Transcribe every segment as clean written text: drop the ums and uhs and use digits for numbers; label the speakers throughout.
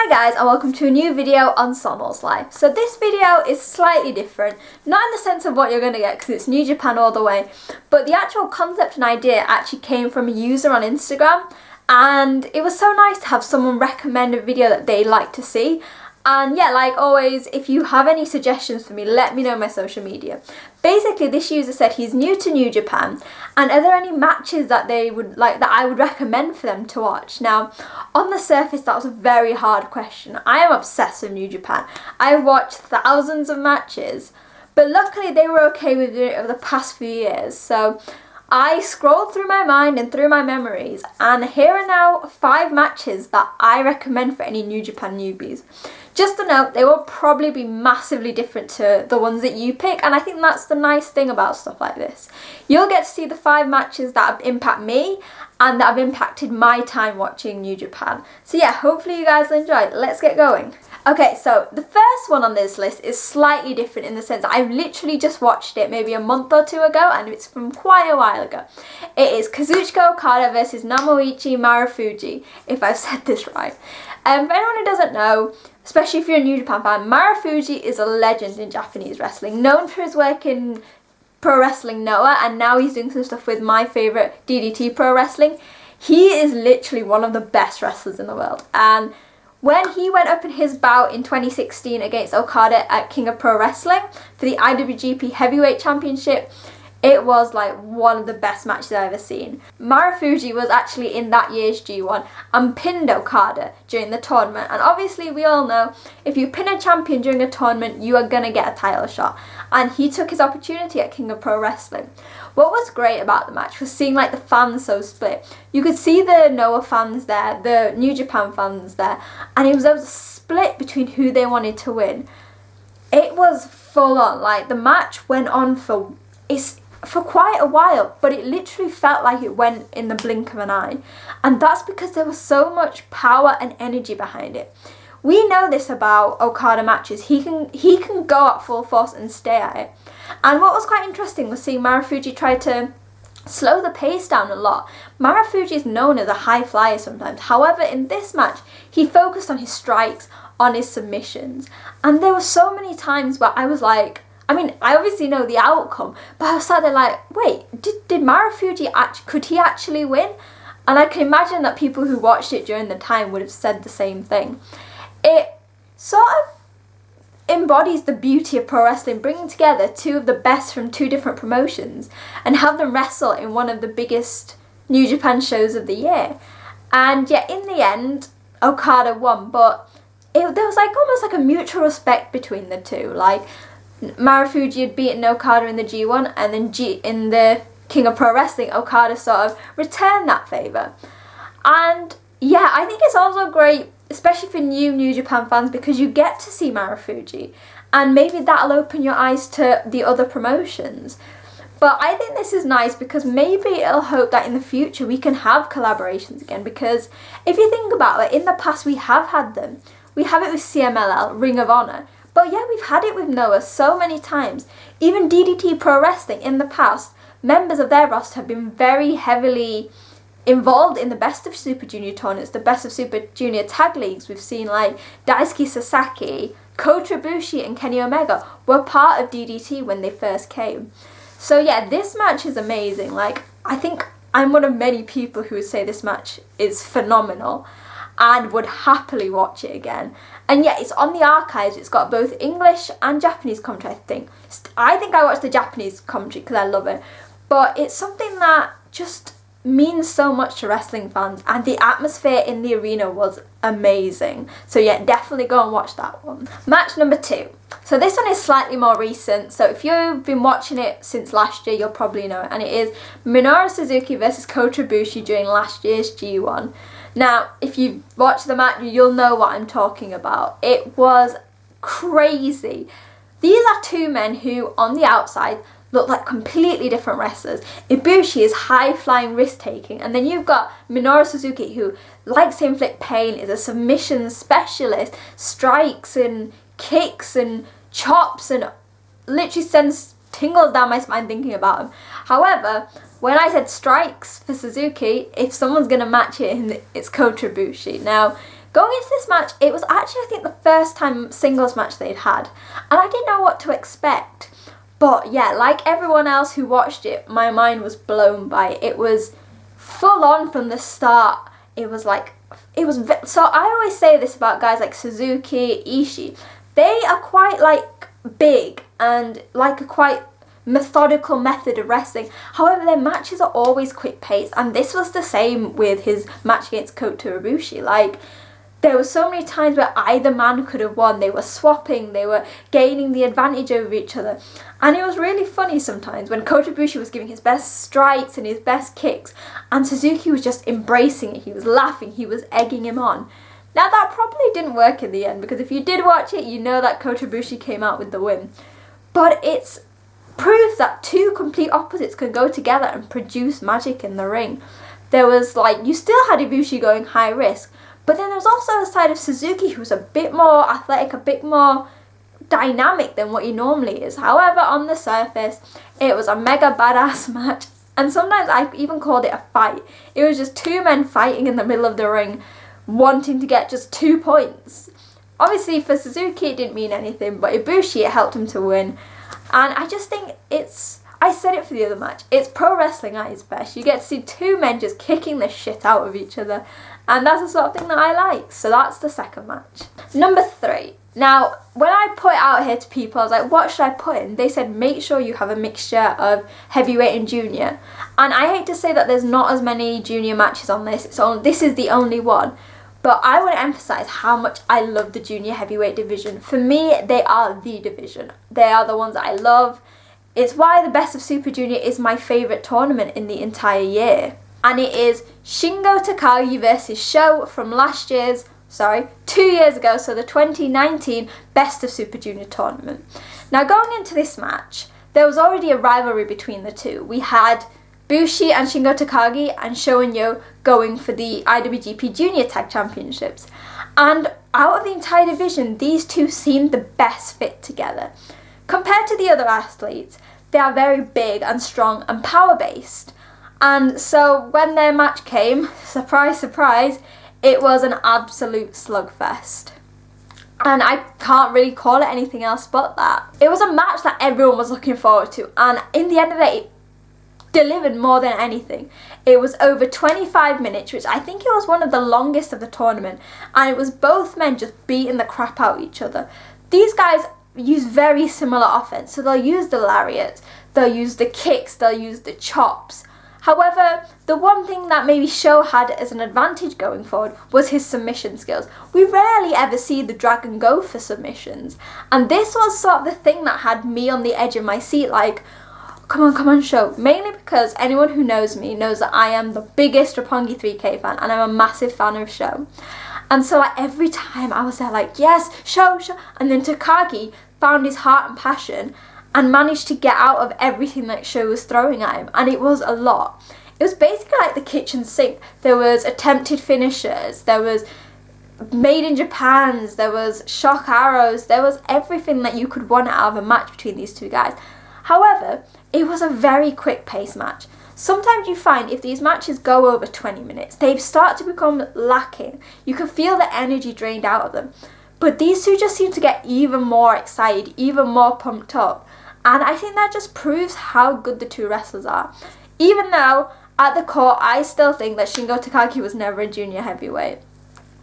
Speaker 1: Hi guys, and welcome to a new video on Sommels Life. So this video is slightly different, not in the sense of what you're going to get because it's New Japan all the way, but the actual concept and idea actually came from a user on Instagram, and it was so nice to have someone recommend a video that they like to see. And yeah, like always, if you have any suggestions for me, let me know on my social media. Basically, this user said he's new to New Japan, and are there any matches that they would like that I would recommend for them to watch? Now, on the surface, that was a very hard question. I am obsessed with New Japan. I watched thousands of matches, but luckily they were okay with doing it over the past few years. So I scrolled through my mind and through my memories, and here are now 5 matches that I recommend for any New Japan newbies. Just to note, they will probably be massively different to the ones that you pick, and I think that's the nice thing about stuff like this. You'll get to see the 5 matches that have impacted me and that have impacted my time watching New Japan. So yeah, hopefully you guys will enjoy it. Let's get going. Okay, so the first one on this list is slightly different in the sense that I've literally just watched it maybe a month or 2 ago, and it's from quite a while ago. It is Kazuchika Okada versus Namoichi Marufuji, if I've said this right. For anyone who doesn't know, especially if you're a New Japan fan, Marufuji is a legend in Japanese wrestling, known for his work in Pro Wrestling Noah, and now he's doing some stuff with my favourite DDT Pro Wrestling. He is literally one of the best wrestlers in the world, and when he went up in his bout in 2016 against Okada at King of Pro Wrestling for the IWGP Heavyweight Championship, it was like one of the best matches I've ever seen. Marufuji was actually in that year's G1 and pinned Okada during the tournament. And obviously we all know if you pin a champion during a tournament, you are going to get a title shot. And he took his opportunity at King of Pro Wrestling. What was great about the match was seeing like the fans so split. You could see the Noah fans there, the New Japan fans there, and it was a split between who they wanted to win. It was full on. Like the match went on for quite a while, but it literally felt like it went in the blink of an eye, and that's because there was so much power and energy behind it. We know this about Okada matches. He can go at full force and stay at it. And what was quite interesting was seeing Marufuji try to slow the pace down a lot. Marufuji is known as a high flyer sometimes. However, in this match, he focused on his strikes, on his submissions, and there were so many times where I was like, I mean, I obviously know the outcome, but I was sat there like, wait, did Marufuji could he actually win? And I can imagine that people who watched it during the time would have said the same thing. It sort of embodies the beauty of pro wrestling, bringing together 2 of the best from 2 different promotions and have them wrestle in one of the biggest New Japan shows of the year. And yet in the end, Okada won, but there was like almost like a mutual respect between the 2. Like Marufuji had beaten Okada in the G1, and then in the King of Pro Wrestling, Okada sort of returned that favour. And yeah, I think it's also great, especially for New Japan fans, because you get to see Marufuji, and maybe that'll open your eyes to the other promotions. But I think this is nice because maybe it'll hope that in the future we can have collaborations again, because if you think about it, in the past we have had them. We have it with CMLL, Ring of Honor, but yeah, we've had it with Noah so many times. Even DDT Pro Wrestling in the past, members of their roster have been very heavily involved in the Best of Super Junior tournaments, the Best of Super Junior tag leagues. We've seen like Daisuke Sasaki, Kota Ibushi and Kenny Omega were part of DDT when they first came. So yeah, this match is amazing. Like, I think I'm one of many people who would say this match is phenomenal and would happily watch it again. And yeah, it's on the archives. It's got both English and Japanese commentary, I think. I think I watched the Japanese commentary because I love it. But it's something that just means so much to wrestling fans, and the atmosphere in the arena was amazing. So yeah, definitely go and watch that one. Match number 2. So this one is slightly more recent, so if you've been watching it since last year, you'll probably know it, and it is Minoru Suzuki versus Kota Ibushi during last year's G1. Now, if you've watched the match, you'll know what I'm talking about. It was crazy. These are 2 men who, on the outside, look like completely different wrestlers. Ibushi is high-flying risk-taking, and then you've got Minoru Suzuki, who likes to inflict pain, is a submission specialist, strikes and kicks and chops, and literally sends tingles down my spine thinking about him. However, when I said strikes for Suzuki, if someone's going to match it, it's Kota Ibushi. Now, Going into this match, it was actually, I think, the first time singles match they'd had, and I didn't know what to expect. But yeah, like everyone else who watched it, my mind was blown by it. It was full on from the start. So I always say this about guys like Suzuki, Ishii. They are quite like big and like a quite methodical method of wrestling. However, their matches are always quick paced, and this was the same with his match against Kota Ibushi. Like, there were so many times where either man could have won. They were swapping, they were gaining the advantage over each other. And it was really funny sometimes when Kota Ibushi was giving his best strikes and his best kicks, and Suzuki was just embracing it. He was laughing, he was egging him on. Now that probably didn't work in the end, because if you did watch it, you know that Kota Ibushi came out with the win. But it's proof that two complete opposites can go together and produce magic in the ring. There was you still had Ibushi going high risk, but then there was also a side of Suzuki who was a bit more athletic, a bit more dynamic than what he normally is. However, on the surface, it was a mega badass match, and sometimes I even called it a fight. It was just two men fighting in the middle of the ring, wanting to get just 2 points. Obviously, for Suzuki, it didn't mean anything, but Ibushi, it helped him to win. And I just think I said it for the other match, it's pro wrestling at its best. You get to see two men just kicking the shit out of each other, and that's the sort of thing that I like. So that's the second match. Number 3. Now, when I put it out here to people, I was like, what should I put in? They said, make sure you have a mixture of heavyweight and junior. And I hate to say that there's not as many junior matches on this. This is the only one. But I want to emphasise how much I love the junior heavyweight division. For me, they are the division. They are the ones that I love. It's why the Best of Super Junior is my favourite tournament in the entire year. And it is Shingo Takagi versus Sho from 2 years ago, so the 2019 Best of Super Junior tournament. Now, going into this match, there was already a rivalry between the two. We had Bushi and Shingo Takagi and Sho and Yo going for the IWGP Junior Tag Championships. And out of the entire division, these two seemed the best fit together. Compared to the other athletes, they are very big and strong and power-based. And so when their match came, surprise, surprise, it was an absolute slugfest. And I can't really call it anything else but that. It was a match that everyone was looking forward to, and in the end of the day, it delivered more than anything. It was over 25 minutes, which I think it was one of the longest of the tournament, and it was both men just beating the crap out of each other. These guys use very similar offense, so they'll use the lariats, they'll use the kicks, they'll use the chops. However, the one thing that maybe Sho had as an advantage going forward was his submission skills. We rarely ever see the Dragon go for submissions, and this was sort of the thing that had me on the edge of my seat, like, come on, Sho. Mainly because anyone who knows me knows that I am the biggest Roppongi 3K fan, and I'm a massive fan of Sho. And so every time I was there like, yes, Sho, and then Takagi found his heart and passion and managed to get out of everything that Sho was throwing at him, and it was a lot. It was basically like the kitchen sink. There was attempted finishers, there was made in Japans, there was shock arrows, there was everything that you could want out of a match between these two guys. However, it was a very quick pace match. Sometimes you find if these matches go over 20 minutes, they start to become lacking. You can feel the energy drained out of them. But these two just seem to get even more excited, even more pumped up. And I think that just proves how good the two wrestlers are. Even though, at the core, I still think that Shingo Takagi was never a junior heavyweight.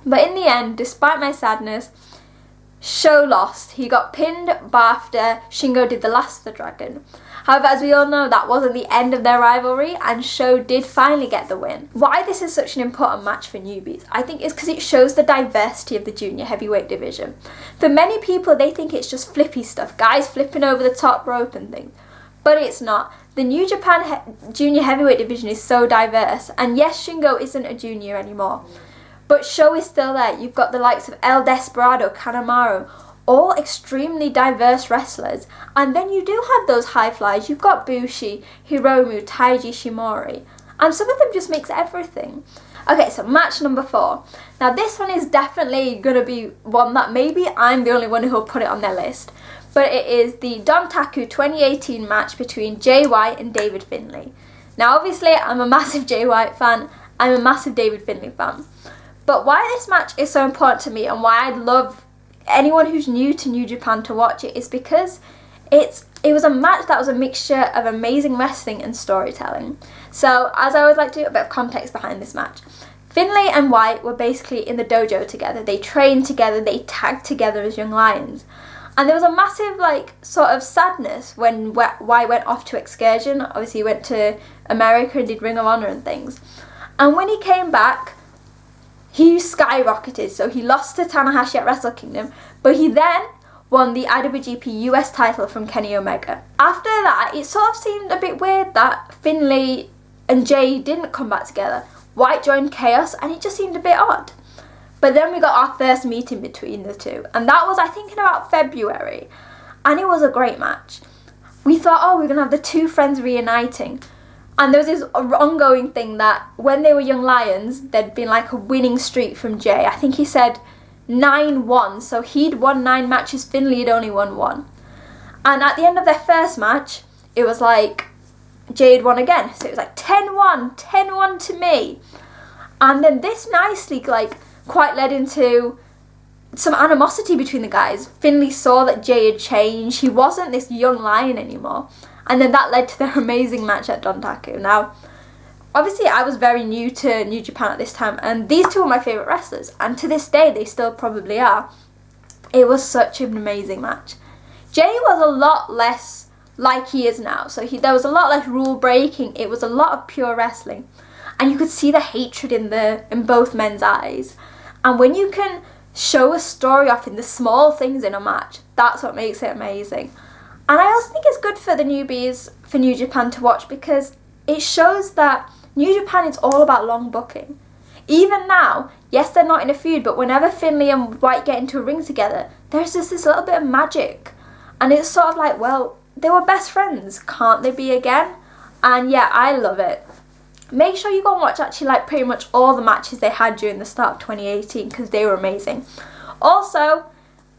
Speaker 1: But in the end, despite my sadness, Sho lost. He got pinned after Shingo did the Last of the Dragon. However, as we all know, that wasn't the end of their rivalry, and Sho did finally get the win. Why this is such an important match for newbies, I think, is because it shows the diversity of the junior heavyweight division. For many people, they think it's just flippy stuff, guys flipping over the top rope and things. But it's not. The New Japan junior heavyweight division is so diverse, and yes, Shingo isn't a junior anymore, but Sho is still there. You've got the likes of El Desperado, Kanemaru, all extremely diverse wrestlers. And then you do have those high flyers. You've got Bushi, Hiromu, Taiji Shimori, and some of them just mix everything. Okay, so match number 4. Now this one is definitely going to be one that maybe I'm the only one who'll put it on their list. But it is the Dontaku 2018 match between Jay White and David Finlay. Now obviously I'm a massive Jay White fan, I'm a massive David Finlay fan. But why this match is so important to me and why I'd love anyone who's new to New Japan to watch it is because it was a match that was a mixture of amazing wrestling and storytelling. So, as I always like to do, a bit of context behind this match. Finlay and White were basically in the dojo together. They trained together, they tagged together as young lions. And there was a massive, sort of sadness when White went off to excursion. Obviously, he went to America and did Ring of Honor and things. And when he came back, he skyrocketed. So he lost to Tanahashi at Wrestle Kingdom, but he then won the IWGP US title from Kenny Omega. After that, it sort of seemed a bit weird that Finlay and Jay didn't come back together. White joined Chaos, and it just seemed a bit odd. But then we got our first meeting between the two, and that was, I think, in about February, and it was a great match. We thought, oh, we're going to have the two friends reuniting, and there was this ongoing thing that when they were young lions, there'd been a winning streak from Jay. I think he said 9-1, so he'd won 9 matches, Finlay had only won 1. And at the end of their first match, it was Jay had won again, so it was 10-1, 10-1 to me. And then this nicely, quite led into some animosity between the guys. Finlay saw that Jay had changed. He wasn't this young lion anymore. And then that led to their amazing match at Dontaku. Now, obviously I was very new to New Japan at this time, and these two are my favourite wrestlers. And to this day, they still probably are. It was such an amazing match. Jay was a lot less like he is now. So there was a lot less rule breaking. It was a lot of pure wrestling. And you could see the hatred in both men's eyes. And when you can show a story off in the small things in a match, that's what makes it amazing. And I also think it's good for the newbies, for New Japan to watch, because it shows that New Japan is all about long booking. Even now, yes, they're not in a feud, but whenever Finlay and White get into a ring together, there's just this little bit of magic. And it's sort of well, they were best friends, can't they be again? And yeah, I love it. Make sure you go and watch actually pretty much all the matches they had during the start of 2018, because they were amazing. Also,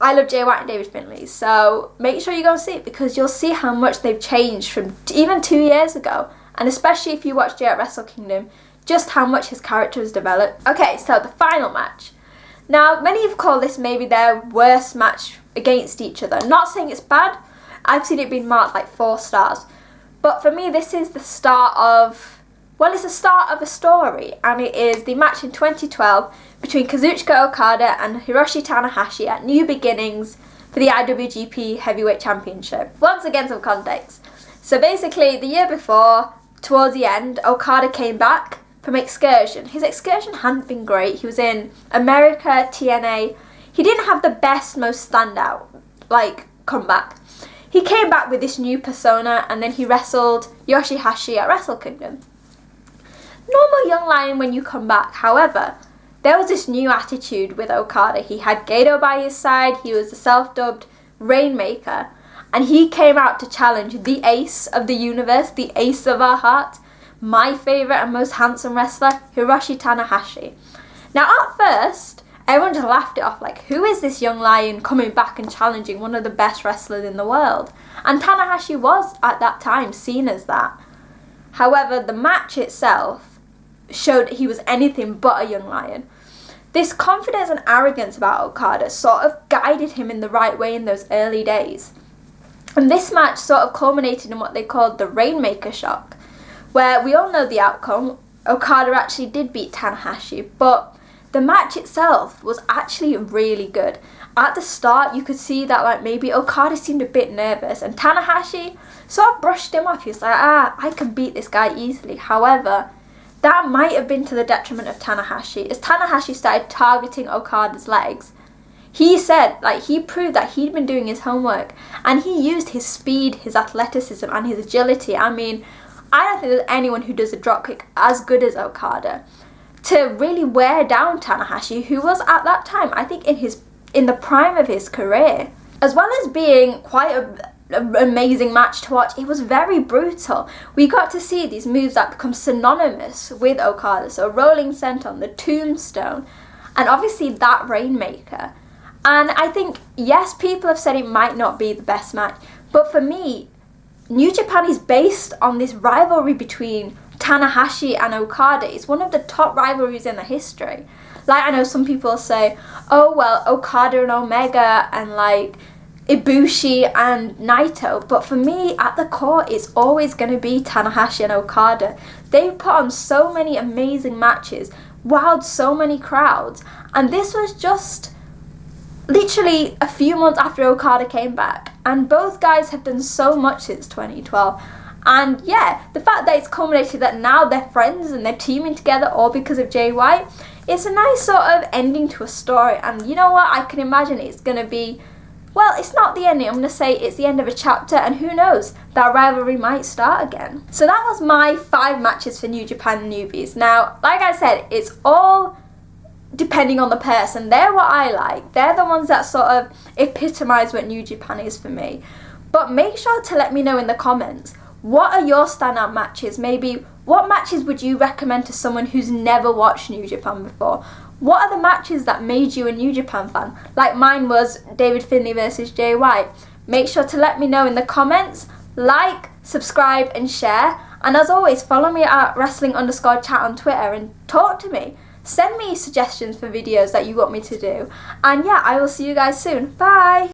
Speaker 1: I love Jay White and David Finlay, so make sure you go and see it, because you'll see how much they've changed from even 2 years ago, and especially if you watch Jay at Wrestle Kingdom, just how much his character has developed. Okay, so the final match. Now, many have called this maybe their worst match against each other. Not saying it's bad, I've seen it being marked 4 stars, but for me this is the start of, well, it's the start of a story, and it is the match in 2012 between Kazuchika Okada and Hiroshi Tanahashi at New Beginnings for the IWGP Heavyweight Championship. Once again, some context. So basically, the year before, towards the end, Okada came back from excursion. His excursion hadn't been great. He was in America, TNA. He didn't have the best, most standout, comeback. He came back with this new persona, and then he wrestled Yoshihashi at Wrestle Kingdom. Normal young lion when you come back. However, there was this new attitude with Okada. He had Gedo by his side. He was the self-dubbed Rainmaker, and he came out to challenge the ace of the universe, the ace of our heart, my favourite and most handsome wrestler, Hiroshi Tanahashi. Now, at first, everyone just laughed it off, who is this young lion coming back and challenging one of the best wrestlers in the world? And Tanahashi was, at that time, seen as that. However, the match itself showed he was anything but a young lion. This confidence and arrogance about Okada sort of guided him in the right way in those early days. And this match sort of culminated in what they called the Rainmaker shock, where we all know the outcome. Okada actually did beat Tanahashi, but the match itself was actually really good. At the start, you could see that maybe Okada seemed a bit nervous, and Tanahashi sort of brushed him off. He was I can beat this guy easily. However, that might have been to the detriment of Tanahashi. As Tanahashi started targeting Okada's legs, he said, he proved that he'd been doing his homework, and he used his speed, his athleticism, and his agility. I mean, I don't think there's anyone who does a dropkick as good as Okada to really wear down Tanahashi, who was at that time, I think, in the prime of his career. As well as being quite an amazing match to watch, it was very brutal. We got to see these moves that become synonymous with Okada. So Rolling Senton, the Tombstone, and obviously that Rainmaker. And I think, yes, people have said it might not be the best match, but for me, New Japan is based on this rivalry between Tanahashi and Okada. It's one of the top rivalries in the history. Like, I know some people say, oh well, Okada and Omega and like Ibushi and Naito, but for me, at the core, it's always going to be Tanahashi and Okada. They've put on so many amazing matches, wowed so many crowds, and this was just literally a few months after Okada came back, and both guys have done so much since 2012. And yeah, the fact that it's culminated that now they're friends and they're teaming together all because of Jay White, it's a nice sort of ending to a story. And you know what, I can imagine it's going to be, well, it's not the ending, I'm going to say it's the end of a chapter, and who knows, that rivalry might start again. So that was my 5 matches for New Japan Newbies. Now, like I said, it's all depending on the person. They're what I like. They're the ones that sort of epitomise what New Japan is for me. But make sure to let me know in the comments, what are your standout matches? Maybe what matches would you recommend to someone who's never watched New Japan before? What are the matches that made you a New Japan fan? Like mine was David Finlay versus Jay White. Make sure to let me know in the comments. Like, subscribe and share. And as always, follow me at wrestling_chat on Twitter and talk to me. Send me suggestions for videos that you want me to do. And yeah, I will see you guys soon. Bye!